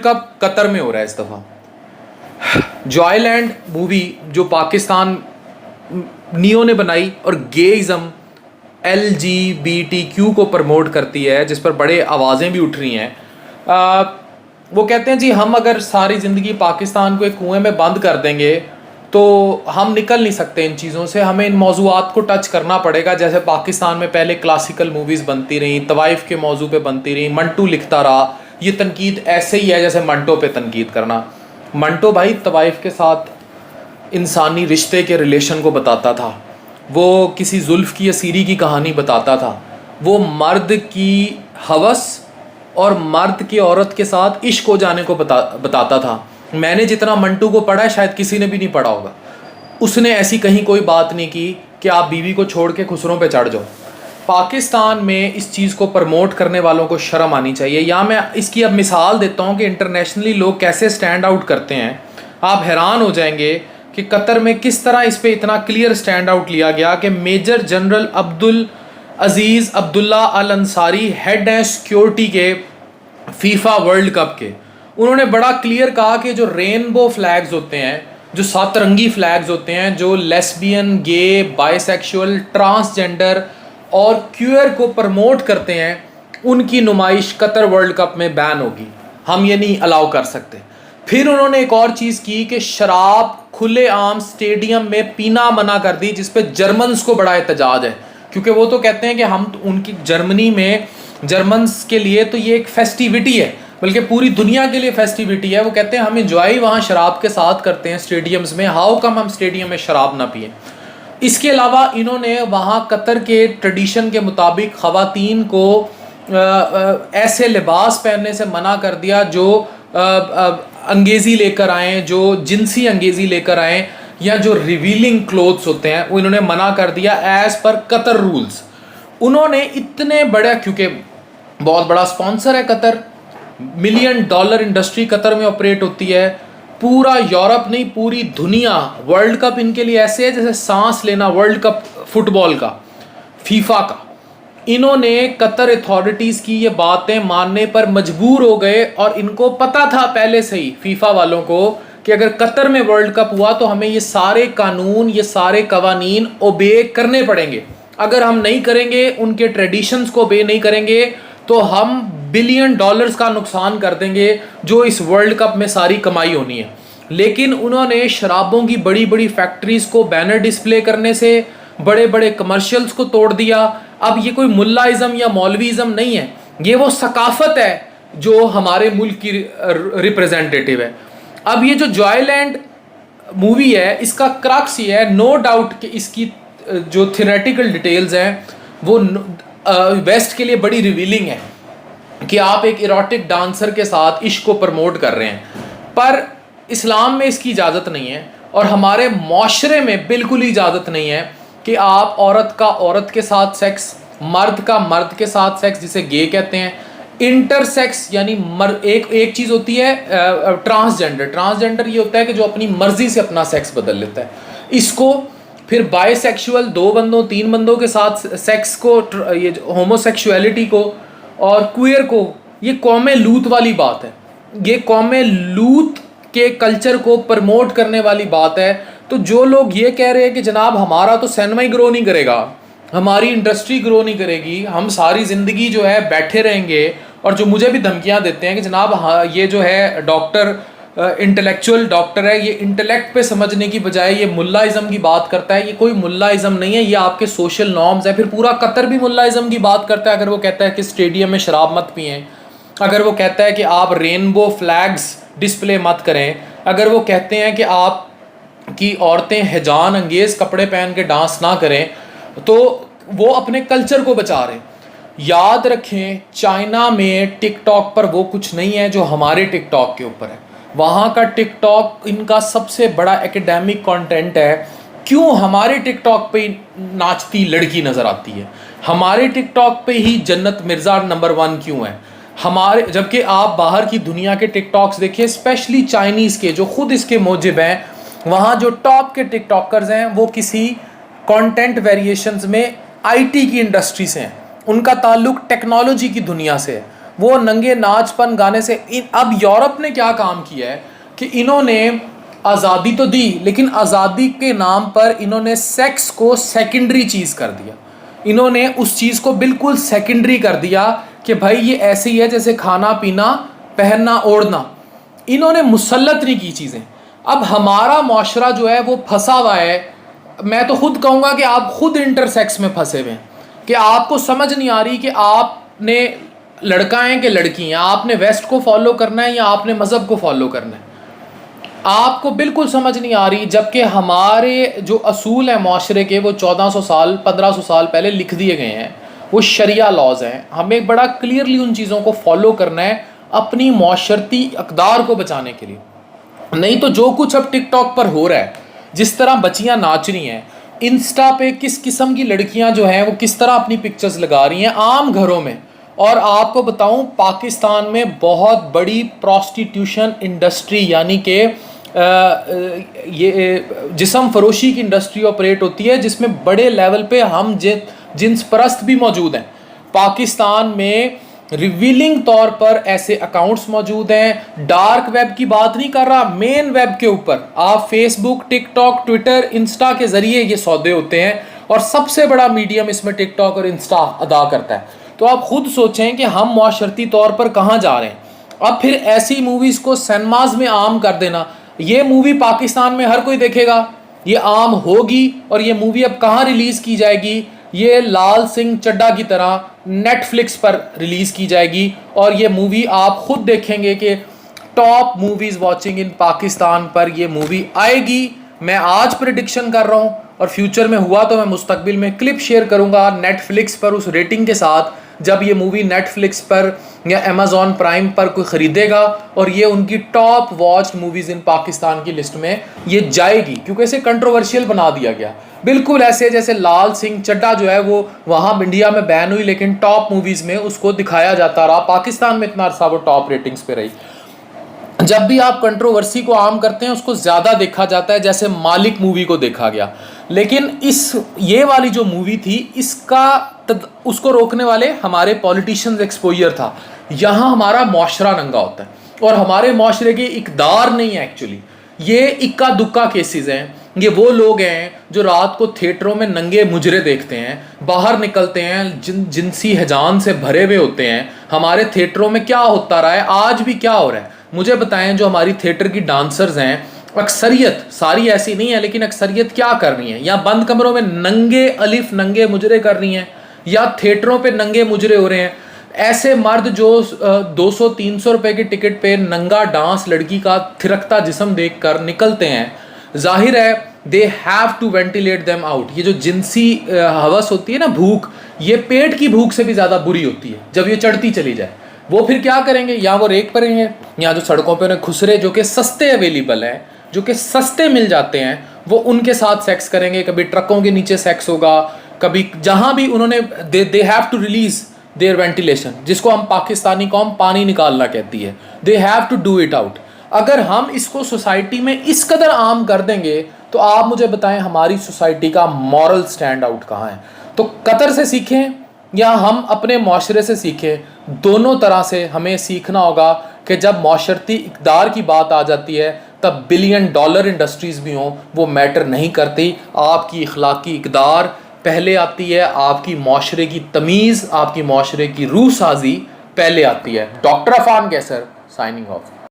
Cup Qatar में हो रहा है इस दफ़ा। जॉयलैंड मूवी जो पाकिस्तान नियो ने बनाई और गेइज़म LGBTQ को प्रमोट करती है, जिस पर बड़े आवाज़ें भी उठ रही हैं। वो कहते हैं जी हम अगर सारी ज़िंदगी पाकिस्तान को एक कुएं में बंद कर देंगे तो हम निकल नहीं सकते इन चीज़ों से, हमें इन मौज़ूआत को टच करना पड़ेगा। जैसे पाकिस्तान में पहले क्लासिकल मूवीज़ बनती रहीं, तवाइफ़ के मौजू पे बनती रहीं, मंटो लिखता रहा। ये तनकीद ऐसे ही है जैसे मंटो पे तनकीद करना। मंटो भाई तवाइफ़ के साथ इंसानी रिश्ते के रिलेशन को बताता था, वो किसी जुल्फ़ की असीरी की कहानी बताता था, वो मर्द की हवस और मर्द की औरत के साथ इश्क हो जाने को बताता था। मैंने जितना मंटू को पढ़ा है शायद किसी ने भी नहीं पढ़ा होगा। उसने ऐसी कहीं कोई बात नहीं की कि आप बीवी को छोड़ के खुसरों पे चढ़ जाओ। पाकिस्तान में इस चीज़ को प्रमोट करने वालों को शर्म आनी चाहिए। या मैं इसकी अब मिसाल देता हूँ कि इंटरनेशनली लोग कैसे स्टैंड आउट करते हैं। आप हैरान हो जाएंगे कि कतर में किस तरह इस पर इतना क्लियर स्टैंड आउट लिया गया कि मेजर जनरल अब्दुल अजीज़ अब्दुल्ला अल अंसारी हेड हैं सिक्योरिटी के फीफा वर्ल्ड कप के। उन्होंने बड़ा क्लियर कहा कि जो रेनबो फ्लैग्स होते हैं, जो सातरंगी फ्लैग्स होते हैं, जो लेस्बियन, गे, बाइसेक्सुअल, ट्रांसजेंडर और क्यूअर को प्रमोट करते हैं, उनकी नुमाइश कतर वर्ल्ड कप में बैन होगी, हम ये नहीं अलाउ कर सकते। फिर उन्होंने एक और चीज़ की कि शराब खुलेआम स्टेडियम में पीना मना कर दी, जिस पे जर्मन्स को बड़ा एहतजाज है, क्योंकि वो तो कहते हैं कि हम उनकी जर्मनी में जर्मन्स के लिए तो ये एक फेस्टिविटी है, बल्कि पूरी दुनिया के लिए फेस्टिविटी है। वो कहते हैं हम इंजॉय वहाँ शराब के साथ करते हैं स्टेडियम्स में, हाउ कम हम स्टेडियम में शराब ना पिए। इसके अलावा इन्होंने वहाँ कतर के ट्रेडिशन के मुताबिक ख़वातीन को ऐसे लिबास पहनने से मना कर दिया जो अंगेज़ी लेकर आएँ, जो जिनसी अंगेज़ी लेकर आएँ, या जो रिवीलिंग क्लोथ्स होते हैं वो इन्होंने मना कर दिया एज़ पर कतर रूल्स। उन्होंने इतने बड़ा, क्योंकि बहुत बड़ा स्पॉन्सर है कतर, $1 मिलियन इंडस्ट्री कतर में ऑपरेट होती है, पूरा यूरोप नहीं पूरी दुनिया वर्ल्ड कप इनके लिए ऐसे है जैसे सांस लेना, वर्ल्ड कप फुटबॉल का, फीफा का। इन्होंने कतर अथॉरिटीज़ की ये बातें मानने पर मजबूर हो गए और इनको पता था पहले से ही फीफा वालों को कि अगर कतर में वर्ल्ड कप हुआ तो हमें ये सारे कानून, ये सारे कवानीन ओबे करने पड़ेंगे। अगर हम नहीं करेंगे, उनके ट्रेडिशंस को ओबे नहीं करेंगे, तो हम $1 बिलियन का नुकसान कर देंगे जो इस वर्ल्ड कप में सारी कमाई होनी है। लेकिन उन्होंने शराबों की बड़ी बड़ी फैक्ट्रीज़ को बैनर डिस्प्ले करने से, बड़े बड़े कमर्शियल्स को तोड़ दिया। अब ये कोई मुल्लाइज़म या मौलवीज़म नहीं है, ये वो सकाफ़त है जो हमारे मुल्क की रिप्रेजेंटेटिव है। अब ये जो जॉयलैंड मूवी है, इसका क्रक्स ये है, नो डाउट कि इसकी जो थियोरेटिकल डिटेल्स हैं वो वेस्ट के लिए बड़ी रिवीलिंग है कि आप एक इरोटिक डांसर के साथ इश्क को प्रमोट कर रहे हैं, पर इस्लाम में इसकी इजाज़त नहीं है और हमारे माशरे में बिल्कुल ही इजाज़त नहीं है कि आप औरत का औरत के साथ सेक्स, मर्द का मर्द के साथ सेक्स, जिसे गे कहते हैं, इंटरसेक्स यानी एक चीज़ होती है ट्रांसजेंडर ये होता है कि जो अपनी मर्जी से अपना सेक्स बदल लेता है, इसको फिर बाइसेक्सुअल 2 बंदों 3 बंदों के साथ सेक्स को, ये होमोसेक्सुअलिटी को और क्वियर को, ये कौम लूत वाली बात है, ये कौम लूत के कल्चर को प्रमोट करने वाली बात है। तो जो लोग ये कह रहे हैं कि जनाब हमारा तो सिनेमा ही ग्रो नहीं करेगा, हमारी इंडस्ट्री ग्रो नहीं करेगी, हम सारी ज़िंदगी जो है बैठे रहेंगे, और जो मुझे भी धमकियां देते हैं कि जनाब हाँ ये जो है डॉक्टर इंटेलेक्चुअल डॉक्टर है, ये इंटेलेक्ट पे समझने की बजाय ये मुल्लाइज़म की बात करता है। ये कोई मुल्लाइज़म नहीं है, ये आपके सोशल नॉर्म्स है। फिर पूरा कतर भी मुल्लाइज़म की बात करता है अगर वो कहता है कि स्टेडियम में शराब मत पिएं, अगर वो कहता है कि आप रेनबो फ्लैग्स डिस्प्ले मत करें, अगर वो कहते हैं कि आप की औरतें हिजान अंगेज़ कपड़े पहन के डांस ना करें, तो वो अपने कल्चर को बचा रहे। याद रखें, चाइना में टिकटॉक पर वो कुछ नहीं है जो हमारे टिकटॉक के ऊपर है। वहाँ का टिकटॉक इनका सबसे बड़ा एकेडमिक कंटेंट है। क्यों हमारे टिकटॉक पे नाचती लड़की नज़र आती है, हमारे टिकटॉक पे ही जन्नत मिर्ज़ा नंबर 1 क्यों है हमारे, जबकि आप बाहर की दुनिया के टिकटॉक्स देखिए, स्पेशली चाइनीज़ के जो खुद इसके मौजिब हैं, वहाँ जो टॉप के टिकटॉकर्स हैं वो किसी कंटेंट वेरिएशंस में आईटी की इंडस्ट्री से हैं, उनका ताल्लुक टेक्नोलॉजी की दुनिया से है। वो नंगे नाचपन गाने से अब यूरोप ने क्या काम किया है कि इन्होंने आज़ादी तो दी, लेकिन आज़ादी के नाम पर इन्होंने सेक्स को सेकेंडरी चीज़ कर दिया। इन्होंने उस चीज़ को बिल्कुल सेकेंडरी कर दिया कि भाई ये ऐसे ही है जैसे खाना पीना पहनना ओढ़ना। इन्होंने मुसल्लत नहीं की चीज़ें। अब हमारा माशरा जो है वो फंसा हुआ है। मैं तो खुद कहूँगा कि आप खुद इंटरसेक्स में फंसे हुए हैं कि आपको समझ नहीं आ रही कि आपने लड़का है कि लड़की हैं, आपने वेस्ट को फॉलो करना है या आपने मज़हब को फॉलो करना है, आपको बिल्कुल समझ नहीं आ रही। जबकि हमारे जो असूल हैं माशरे के वो 1400 साल 1500 साल पहले लिख दिए गए हैं, वो शरिया लॉज हैं। हमें बड़ा क्लियरली उन चीज़ों को फॉलो करना है अपनी माशरती अक़दार को बचाने के लिए। नहीं तो जो कुछ अब टिकटॉक पर हो रहा है, जिस तरह बच्चियां नाच रही हैं, इंस्टा पे किस किस्म की लड़कियां जो हैं वो किस तरह अपनी पिक्चर्स लगा रही हैं आम घरों में। और आपको बताऊं पाकिस्तान में बहुत बड़ी प्रोस्टिट्यूशन इंडस्ट्री यानी कि ये जिस्म फरोशी की इंडस्ट्री ऑपरेट होती है, जिसमें बड़े लेवल पे हम जिन्स परस्त भी मौजूद हैं। पाकिस्तान में रिवीलिंग तौर पर ऐसे अकाउंट्स मौजूद हैं। डार्क वेब की बात नहीं कर रहा, मेन वेब के ऊपर आप फेसबुक, टिकटॉक, ट्विटर, इंस्टा के ज़रिए ये सौदे होते हैं और सबसे बड़ा मीडियम इसमें टिकटॉक और इंस्टा अदा करता है। तो आप खुद सोचें कि हम माशरती तौर पर कहाँ जा रहे हैं। अब फिर ऐसी मूवीज़ को सिनेमाज में आम कर देना, ये मूवी पाकिस्तान में हर कोई देखेगा, ये आम होगी। और ये मूवी अब कहाँ रिलीज़ की जाएगी? ये लाल सिंह चड्ढा की तरह नेटफ्लिक्स पर रिलीज़ की जाएगी और ये मूवी आप खुद देखेंगे कि top movies watching in Pakistan पर ये मूवी आएगी। मैं आज प्रेडिक्शन कर रहा हूँ और फ्यूचर में हुआ तो मैं मुस्तकबिल में क्लिप शेयर करूँगा नेटफ्लिक्स पर उस रेटिंग के साथ, जब ये मूवी नेटफ्लिक्स पर या अमेज़ॉन प्राइम पर कोई ख़रीदेगा और ये उनकी टॉप वॉच मूवीज़ इन पाकिस्तान की लिस्ट में ये जाएगी, क्योंकि इसे कंट्रोवर्शियल बना दिया गया। बिल्कुल ऐसे जैसे लाल सिंह चड्ढा जो है वो वहाँ इंडिया में बैन हुई, लेकिन टॉप मूवीज़ में उसको दिखाया जाता रहा। पाकिस्तान में इतना अरसा वो टॉप रेटिंग्स पे रही। जब भी आप कंट्रोवर्सी को आम करते हैं उसको ज़्यादा देखा जाता है, जैसे मालिक मूवी को देखा गया। लेकिन ये वाली जो मूवी थी उसको रोकने वाले हमारे पॉलिटिशियंस एक्सपोजर था। यहाँ हमारा माशरा नंगा होता है और हमारे माशरे की इकदार नहीं है एक्चुअली। ये इक्का दुक्का केसेस हैं। ये वो लोग हैं जो रात को थिएटरों में नंगे मुजरे देखते हैं, बाहर निकलते हैं जिनसी हैजान से भरे हुए होते हैं। हमारे थिएटरों में क्या होता रहा है, आज भी क्या हो रहा है मुझे बताएं। जो हमारी थिएटर की डांसर्स हैं, अक्सरियत, सारी ऐसी नहीं है लेकिन अक्सरियत क्या कर रही हैं, या बंद कमरों में नंगे अलिफ नंगे मुजरे कर रही हैं या थिएटरों पे नंगे मुजरे हो रहे हैं। ऐसे मर्द जो 200-300 रुपए की टिकट पे नंगा डांस लड़की का थिरकता जिस्म देख कर निकलते हैं, जाहिर है they have to ventilate them out. ये जो जिनसी हवस होती है ना, भूख, ये पेट की भूख से भी ज़्यादा बुरी होती है जब ये चढ़ती चली जाए। वो फिर क्या करेंगे, या वो रेक करेंगे या जो सड़कों पे उन्हें खुसरे जो कि सस्ते अवेलेबल हैं, जो कि सस्ते मिल जाते हैं, वो उनके साथ सेक्स करेंगे। कभी ट्रकों के नीचे सेक्स होगा, कभी जहाँ भी उन्होंने they have to release their ventilation, जिसको हम पाकिस्तानी कौम पानी निकालना कहती है। They have to do it out. अगर हम इसको सोसाइटी में इस कदर आम कर देंगे तो आप मुझे बताएं हमारी सोसाइटी का मॉरल स्टैंड आउट कहाँ है। तो कतर से सीखें या हम अपने माशरे से सीखें, दोनों तरह से हमें सीखना होगा कि जब माशरती इक़दार की बात आ जाती है तब $बिलियन इंडस्ट्रीज़ भी हों वो मैटर नहीं करती। आपकी इखलाकी इक़दार पहले आती है, आपकी माशरे की तमीज़, आपकी माशरे की रूह साजी पहले आती है। डॉक्टर अफान कैसर साइनिंग ऑफ।